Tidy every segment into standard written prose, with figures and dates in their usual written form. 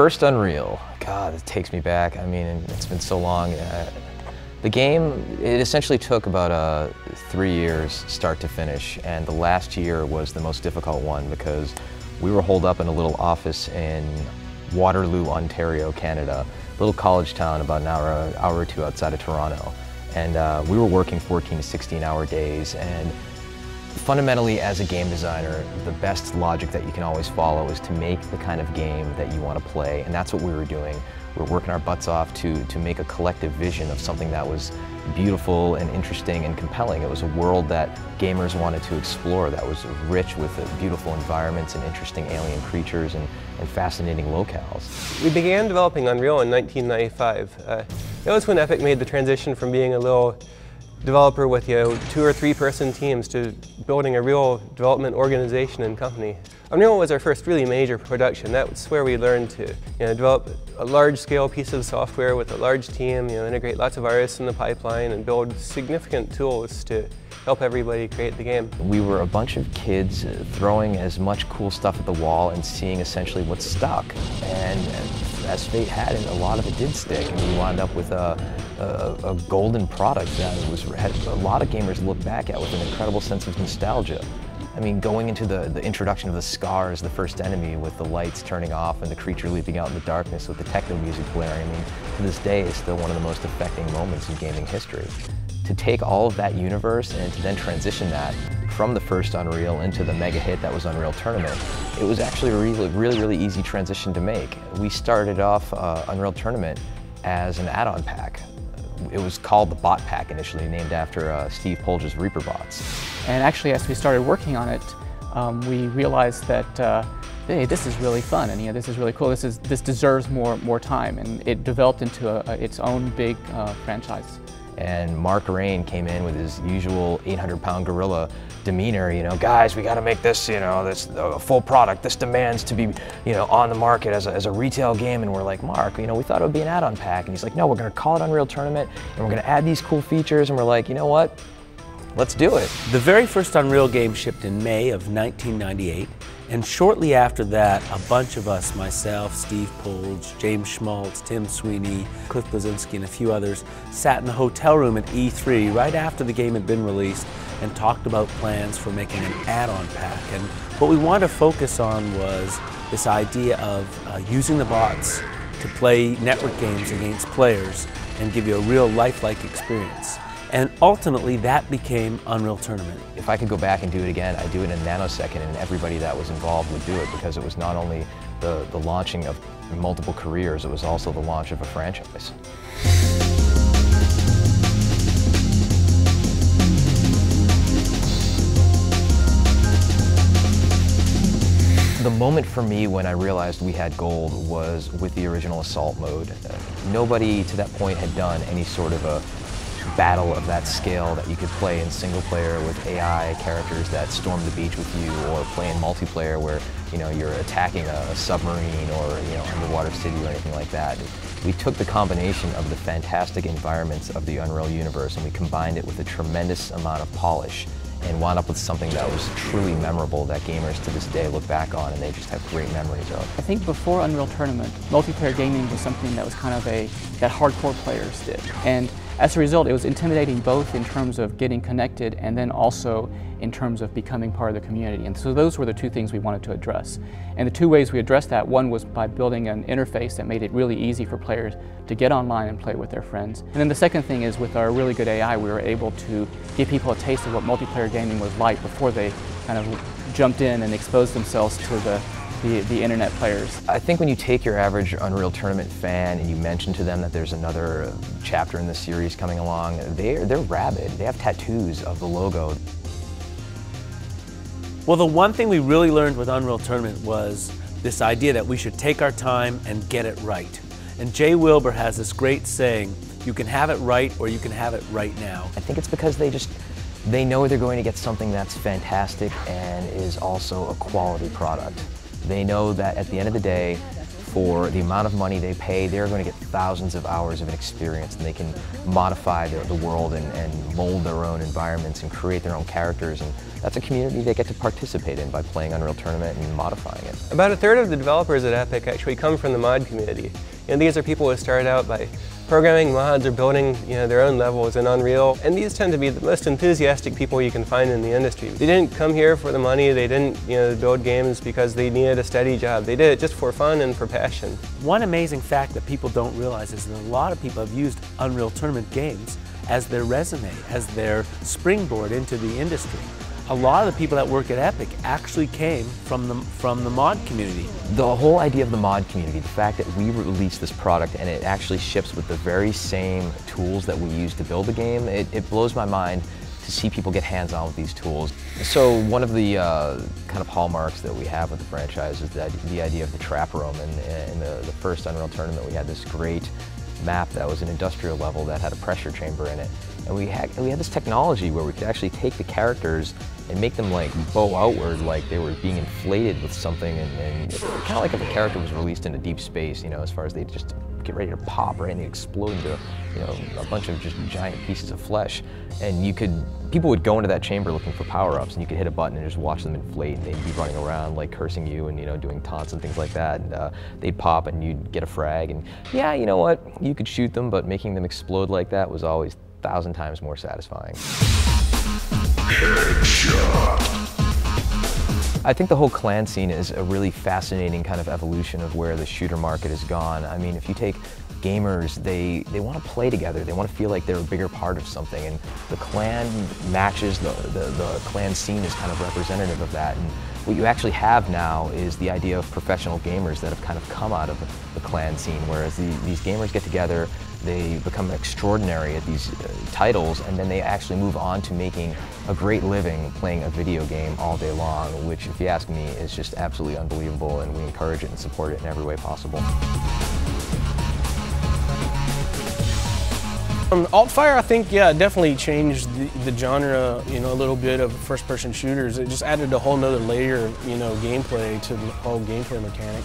first Unreal, God, it takes me back. I mean, it's been so long. The game, it essentially took about 3 years start to finish, and the last year was the most difficult one because we were holed up in a little office in Waterloo, Ontario, Canada, little college town about an hour or two outside of Toronto. And we were working 14 to 16-hour days, and fundamentally, as a game designer, the best logic that you can always follow is to make the kind of game that you want to play, and that's what we were doing. We were working our butts off to make a collective vision of something that was beautiful and interesting and compelling. It was a world that gamers wanted to explore, that was rich with beautiful environments and interesting alien creatures and fascinating locales. We began developing Unreal in 1995. That was when Epic made the transition from being a little developer with 2 or 3 person teams to building a real development organization and company. Unreal was our first really major production. That's where we learned to develop a large-scale piece of software with a large team, integrate lots of artists in the pipeline, and build significant tools to help everybody create the game. We were a bunch of kids throwing as much cool stuff at the wall and seeing essentially what stuck. And as fate had it, a lot of it did stick, and we wound up with a golden product that had a lot of gamers look back at with an incredible sense of nostalgia. I mean, going into the introduction of the scars, the first enemy with the lights turning off and the creature leaping out in the darkness with the techno music blaring, I mean, to this day is still one of the most affecting moments in gaming history. To take all of that universe and to then transition that from the first Unreal into the mega hit that was Unreal Tournament, it was actually a really easy transition to make. We started off Unreal Tournament as an add-on pack. It was called the Bot Pack initially, named after Steve Polge's Reaper bots. And actually, as we started working on it, we realized that hey, this is really fun, and this is really cool. This deserves more time, and it developed into its own big franchise. And Mark Rain came in with his usual 800-pound gorilla demeanor, guys, we got to make this, this a full product. This demands to be, on the market as a retail game. And we're like, Mark, we thought it would be an add-on pack. And he's like, no, we're going to call it Unreal Tournament, and we're going to add these cool features. And we're like, you know what? Let's do it. The very first Unreal game shipped in May of 1998, and shortly after that, a bunch of us, myself, Steve Polge, James Schmaltz, Tim Sweeney, Cliff Bleszinski, and a few others, sat in the hotel room at E3 right after the game had been released and talked about plans for making an add-on pack. And what we wanted to focus on was this idea of using the bots to play network games against players and give you a real lifelike experience. And ultimately, that became Unreal Tournament. If I could go back and do it again, I'd do it in a nanosecond, and everybody that was involved would do it, because it was not only the launching of multiple careers, it was also the launch of a franchise. The moment for me when I realized we had gold was with the original Assault mode. Nobody to that point had done any sort of a battle of that scale that you could play in single player with AI characters that storm the beach with you, or play in multiplayer where you're attacking a submarine or underwater city or anything like that. We took the combination of the fantastic environments of the Unreal universe and we combined it with a tremendous amount of polish and wound up with something that was truly memorable that gamers to this day look back on and they just have great memories of. I think before Unreal Tournament, multiplayer gaming was something that was kind of that hardcore players did. And as a result, it was intimidating both in terms of getting connected and then also in terms of becoming part of the community. And so those were the 2 things we wanted to address. And the 2 ways we addressed that, one was by building an interface that made it really easy for players to get online and play with their friends. And then the second thing is, with our really good AI, we were able to give people a taste of what multiplayer gaming was like before they kind of jumped in and exposed themselves to the internet players. I think when you take your average Unreal Tournament fan and you mention to them that there's another chapter in the series coming along, they're rabid. They have tattoos of the logo. Well, the one thing we really learned with Unreal Tournament was this idea that we should take our time and get it right. And Jay Wilbur has this great saying, you can have it right or you can have it right now. I think it's because they know they're going to get something that's fantastic and is also a quality product. They know that at the end of the day, for the amount of money they pay, they're going to get thousands of hours of an experience, and they can modify the world and mold their own environments and create their own characters. And that's a community they get to participate in by playing Unreal Tournament and modifying it. About a third of the developers at Epic actually come from the mod community. And these are people who started out by programming mods or building their own levels in Unreal. And these tend to be the most enthusiastic people you can find in the industry. They didn't come here for the money, they didn't build games because they needed a steady job. They did it just for fun and for passion. One amazing fact that people don't realize is that a lot of people have used Unreal Tournament games as their resume, as their springboard into the industry. A lot of the people that work at Epic actually came from the mod community. The whole idea of the mod community, the fact that we released this product and it actually ships with the very same tools that we use to build the game, it blows my mind to see people get hands-on with these tools. So one of the kind of hallmarks that we have with the franchise is the idea of the trap room. And in the first Unreal Tournament, we had this great map that was an industrial level that had a pressure chamber in it. And we had this technology where we could actually take the characters and make them like bow outward, like they were being inflated with something, and kind of like if a character was released into deep space, as far as they just get ready to pop, right, and they explode into a bunch of just giant pieces of flesh. And people would go into that chamber looking for power-ups, and you could hit a button and just watch them inflate, and they'd be running around like cursing you and doing taunts and things like that. And they'd pop and you'd get a frag, and yeah, you know what, you could shoot them, but making them explode like that was always 1,000 times more satisfying. I think the whole clan scene is a really fascinating kind of evolution of where the shooter market has gone. I mean, if you take gamers, they want to play together, they want to feel like they're a bigger part of something, and the clan matches, the clan scene is kind of representative of that. And what you actually have now is the idea of professional gamers that have kind of come out of the clan scene, whereas these gamers get together, they become extraordinary at these titles, and then they actually move on to making a great living playing a video game all day long, which, if you ask me, is just absolutely unbelievable, and we encourage it and support it in every way possible. Altfire, I think, yeah, definitely changed the genre, a little bit of first-person shooters. It just added a whole nother layer of, gameplay to the whole gameplay mechanic.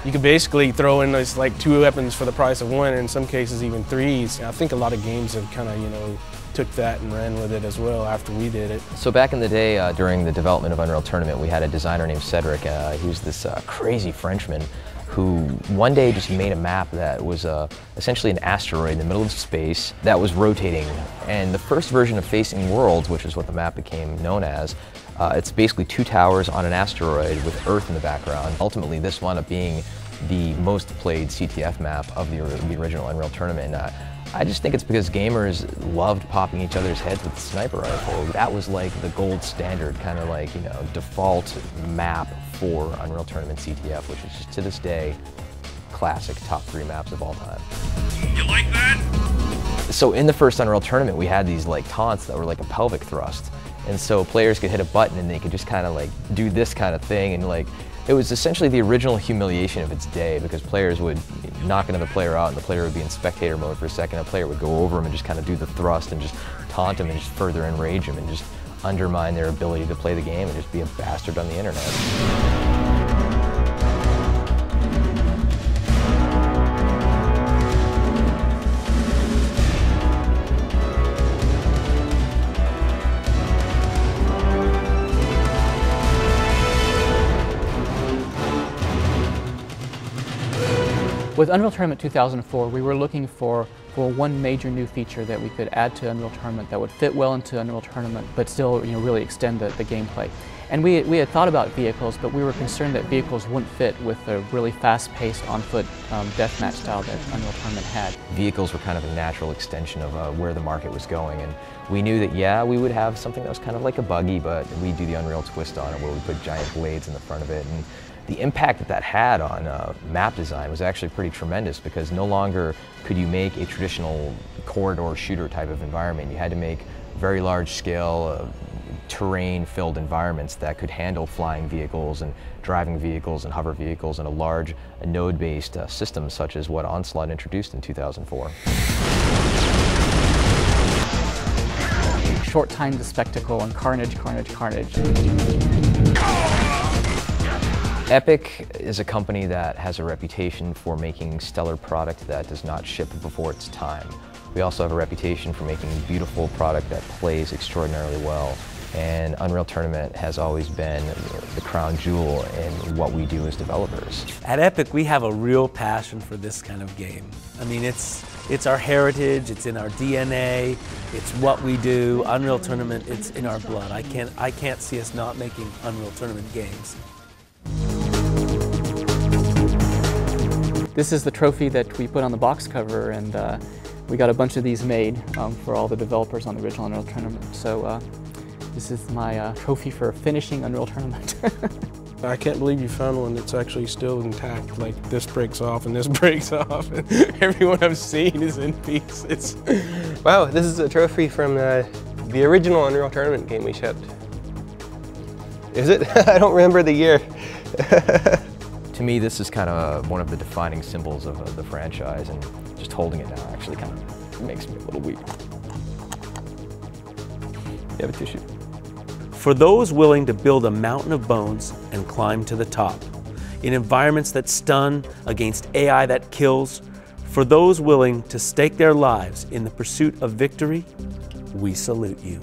You could basically throw in those like 2 weapons for the price of 1, and in some cases even 3. I think a lot of games have kind of, took that and ran with it as well after we did it. So back in the day, during the development of Unreal Tournament, we had a designer named Cedric. He was this crazy Frenchman who one day just made a map that was essentially an asteroid in the middle of space that was rotating. And the first version of Facing Worlds, which is what the map became known as, it's basically 2 towers on an asteroid with Earth in the background. Ultimately, this wound up being the most played CTF map of the original Unreal Tournament. I just think it's because gamers loved popping each other's heads with the sniper rifle. That was like the gold standard, kind of like, default map for Unreal Tournament CTF, which is just to this day, classic top 3 maps of all time. You like that? So in the first Unreal Tournament, we had these like taunts that were like a pelvic thrust. And so players could hit a button and they could just kind of like do this kind of thing, and like it was essentially the original humiliation of its day, because players would knock another player out and the player would be in spectator mode for a second. A player would go over him and just kind of do the thrust and just taunt him and just further enrage him and just undermine their ability to play the game and just be a bastard on the internet. With Unreal Tournament 2004, we were looking for one major new feature that we could add to Unreal Tournament that would fit well into Unreal Tournament, but still, really extend the gameplay. And we had thought about vehicles, but we were concerned that vehicles wouldn't fit with the really fast-paced, on-foot deathmatch style that Unreal Tournament had. Vehicles were kind of a natural extension of where the market was going, and we knew that, yeah, we would have something that was kind of like a buggy, but we'd do the Unreal twist on it where we put giant blades in the front of it. And the impact that had on map design was actually pretty tremendous, because no longer could you make a traditional corridor shooter type of environment. You had to make very large scale terrain-filled environments that could handle flying vehicles and driving vehicles and hover vehicles in a large node-based system such as what Onslaught introduced in 2004. Short time to spectacle and carnage, carnage, carnage. Epic is a company that has a reputation for making stellar product that does not ship before its time. We also have a reputation for making beautiful product that plays extraordinarily well. And Unreal Tournament has always been the crown jewel in what we do as developers. At Epic, we have a real passion for this kind of game. I mean, it's our heritage, it's in our DNA, it's what we do. Unreal Tournament, it's in our blood. I can't see us not making Unreal Tournament games. This is the trophy that we put on the box cover, and we got a bunch of these made for all the developers on the original Unreal Tournament. So this is my trophy for finishing Unreal Tournament. I can't believe you found one that's actually still intact. Like, this breaks off and this breaks off. And everyone I've seen is in pieces. Wow, this is a trophy from the original Unreal Tournament game we shipped. Is it? I don't remember the year. To me, this is kind of one of the defining symbols of the franchise, and just holding it now actually kind of makes me a little weak. You have a tissue. For those willing to build a mountain of bones and climb to the top, in environments that stun, against AI that kills, for those willing to stake their lives in the pursuit of victory, we salute you.